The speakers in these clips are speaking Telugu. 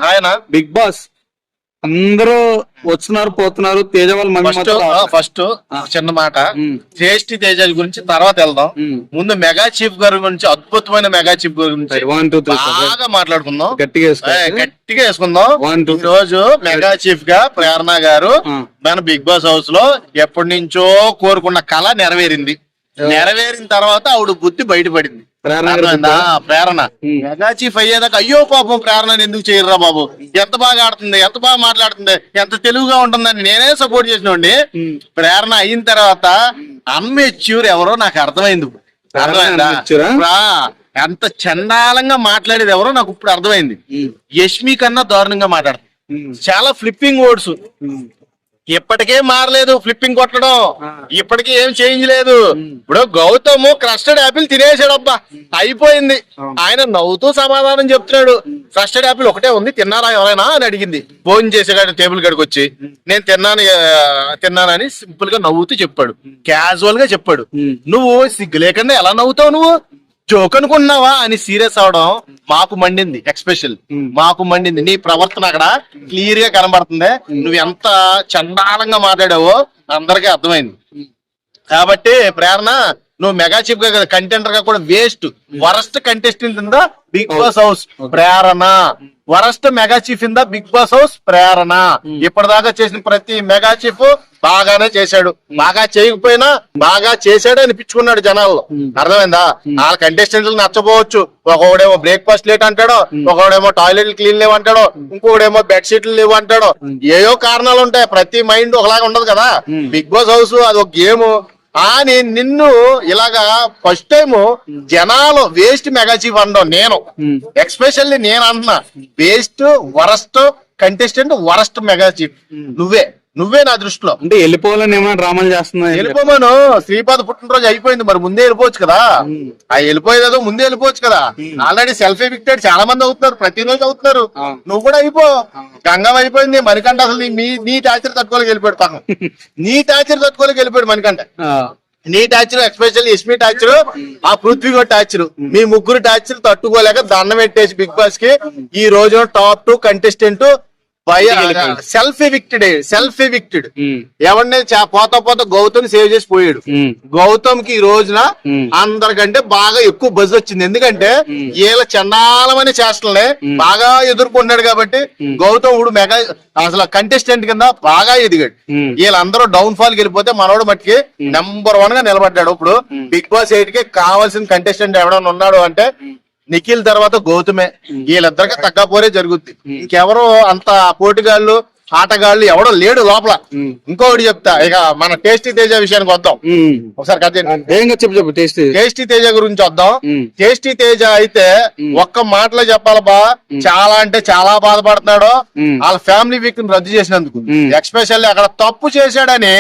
ఆయన బిగ్ బాస్ అందరూ వస్తున్నారు పోతున్నారు. తేజ వాళ్ళ ఫస్ట్ చిన్న మాట శ్రేష్ఠి తేజ గురించి తర్వాత వెళ్దాం. ముందు మెగా చీఫ్ గారి గురించి, అద్భుతమైన మెగా చీఫ్ గారి గురించి బాగా మాట్లాడుకుందాం, గట్టిగా వేసుకుందాం. ఈ రోజు మెగా చీఫ్ గా ప్రేరణ గారు మన బిగ్ బాస్ హౌస్ లో ఎప్పటి నుంచో కోరుకున్న కళ నెరవేరింది. నెరవేరిన తర్వాత ఆవిడ బుద్ధి బయటపడింది. ప్రేరణ మెగా చీఫ్ అయ్యేదాకా అయ్యో పాపం ప్రేరణ ఎందుకు చేయరురా బాబు, ఎంత బాగా ఆడుతుంది, ఎంత బాగా మాట్లాడుతుంది, ఎంత తెలుగుగా ఉంటుందని నేనే సపోర్ట్ చేసినండి. ప్రేరణ అయిన తర్వాత అన్మెచ్యూర్ ఎవరో నాకు అర్థమైంది. ఎంత చండాలంగా మాట్లాడేది ఎవరో నాకు ఇప్పుడు అర్థమైంది. యష్మి కన్నా దారుణంగా మాట్లాడుతుంది. చాలా ఫ్లిప్పింగ్ వర్డ్స్. ఇప్పటికే మారలేదు ఫ్లిప్పింగ్ కొట్టడం, ఇప్పటికీ ఏం చేంజ్ లేదు. ఇప్పుడు గౌతమ్ క్రస్టర్డ్ యాపిల్ తినేసాడబ్బా, అయిపోయింది. ఆయన నవ్వుతూ సమాధానం చెప్తున్నాడు. క్రస్టర్డ్ యాపిల్ ఒకటే ఉంది, తిన్నారా ఎవరైనా అని అడిగింది. భోజనం చేసేగాడు టేబుల్ కాడికి వచ్చి నేను తిన్నానని సింపుల్ గా నవ్వుతూ చెప్పాడు, క్యాజువల్ గా చెప్పాడు. నువ్వు సిగ్గు లేకుండా ఎలా నవ్వుతావు, నువ్వు జోక్ అనుకున్నావా అని సీరియస్ అవడం మాకు మండింది. ఎక్స్పెషల్ మాకు మండింది. నీ ప్రవర్తన అక్కడ క్లియర్ గా కనబడుతుంది. నువ్వు ఎంత చండాలంగా మాట్లాడావో అందరికీ అర్థమైంది. కాబట్టి ప్రేరణ నువ్వు మెగా చీఫ్ గా కంటెంటర్ గా కూడా waste. Worst contestant in the Bigg Boss house Prerana. Worst mega chief in the Bigg Boss house Prerana. ఇప్పటిదాకా చేసిన ప్రతి మెగా చీఫ్ బాగానే చేశాడు. బాగా చేయకపోయినా బాగా చేశాడు అనిపించుకున్నాడు జనాల్లో. అర్థమైందా? వాళ్ళ కంటెస్టెంట్లు నచ్చపోవచ్చు. ఒకడేమో బ్రేక్ఫాస్ట్ లేట్ అంటాడో, ఒకడేమో టాయిలెట్ క్లీన్ లేవు అంటాడో, ఇంకొకడేమో బెడ్షీట్లు లేవు అంటాడో. ఏయో కారణాలు ఉంటాయి. ప్రతి మైండ్ ఒకలాగా ఉండదు కదా. బిగ్ బాస్ హౌస్ అది ఒక గేమ్. అని నిన్ను ఇలాగా ఫస్ట్ టైం జనాలు వేస్ట్ మెగా చీఫ్ అనడం నేను ఎక్స్పెషల్లీ నేను అంటున్నా. Waste worst contestant, worst mega chief నువ్వే నా దృష్టిలో. అంటే వెళ్ళిపోవాలని ఏమైనా డ్రామాలు చేస్తున్నా? వెళ్ళిపోమాను. శ్రీపాద పుట్టినరోజు అయిపోయింది, మరి ముందే వెళ్ళిపోవచ్చు కదా. ఆ వెళ్ళిపోయేదో ముందే వెళ్ళిపోవచ్చు కదా. ఆల్రెడీ సెల్ఫ్ ఎవిక్టెడ్ చాలా మంది అవుతున్నారు, ప్రతిరోజు అవుతున్నారు. నువ్వు కూడా అయిపో. గంగం అయిపోయింది. మణికంఠ అసలు నీ టార్చర్ తట్టుకోలేక వెళ్ళిపోయాడు పాపం. నీ టార్చర్ తట్టుకోలేక వెళ్ళిపోయాడు మణికంఠ. నీ టార్చర్ ఎక్స్పెషల్ యష్మి టార్చర్, ఆ పృథ్వీ కూడా టార్చర్, మీ ముగ్గురు టార్చర్ తట్టుకోలేక దండం పెట్టేసి బిగ్ బాస్ కి ఈ రోజు టాప్ 2 కంటెస్టెంట్ సెల్ఫ్ ఎవిక్టెడ్. ఎవరిని పోతా గౌతమ్ సేవ్ చేసి పోయాడు. గౌతమ్ కి ఈ రోజున అందరికంటే బాగా ఎక్కువ బజ్ వచ్చింది. ఎందుకంటే వీళ్ళ చండాలమైన చేష్టలనే బాగా ఎదుర్కొన్నాడు కాబట్టి గౌతమ్ ఇప్పుడు మెగా అసలు కంటెస్టెంట్ కింద బాగా ఎదిగాడు. వీళ్ళందరూ డౌన్ ఫాల్ కి వెళ్ళిపోతే మనోడు మట్టికి నెంబర్ 1 గా నిలబడ్డాడు. ఇప్పుడు బిగ్ బాస్ 8 కి కావాల్సిన కంటెస్టెంట్ ఎవడన్నా ఉన్నాడు అంటే నిఖిల్ తర్వాత గౌతమే. వీళ్ళిద్దరికి తగ్గపోరే జరుగుద్ది. ఇంకెవరో అంత పోటీగాళ్ళు ఆటగాళ్ళు ఎవడో లేడు లోపల. ఇంకొకటి చెప్తా, ఇక మన టేస్టీ తేజ విషయానికి వద్దాం. ఒకసారి చెప్పు టేస్టీ తేజ గురించి వద్దాం. టేస్టీ తేజ అయితే ఒక్క మాటలో చెప్పాలబ్బా, చాలా అంటే చాలా బాధపడుతున్నాడు వాళ్ళ ఫ్యామిలీ వీక్ ని రద్దు చేసినందుకు. ఎక్స్పెషల్లీ అక్కడ తప్పు చేశాడని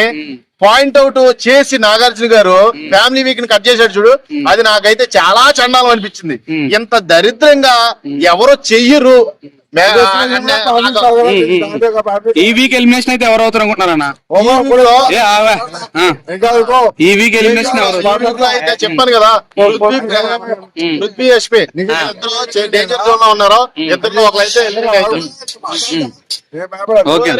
పాయింట్ అవుట్ చేసి నాగార్జున గారు ఫ్యామిలీ వీక్ ని కట్ చేశాడు చూడు, అది నాకైతే చాలా చండాలం అనిపించింది. ఇంత దరిద్రంగా ఎవరో చెయ్యరు. ఈ వీక్ ఎలిమినేషన్ అయితే ఎవరు అవుతారు అనుకుంటున్నారన్నా? ఈ వీక్ ఎలిమినేషన్ అయితే చెప్పాను కదా, పృథ్వీ యష్మి ఇద్దరు డేంజర్ జోన్ లో ఉన్నారు. ఇద్దరు ఒకరైతే ఓకే.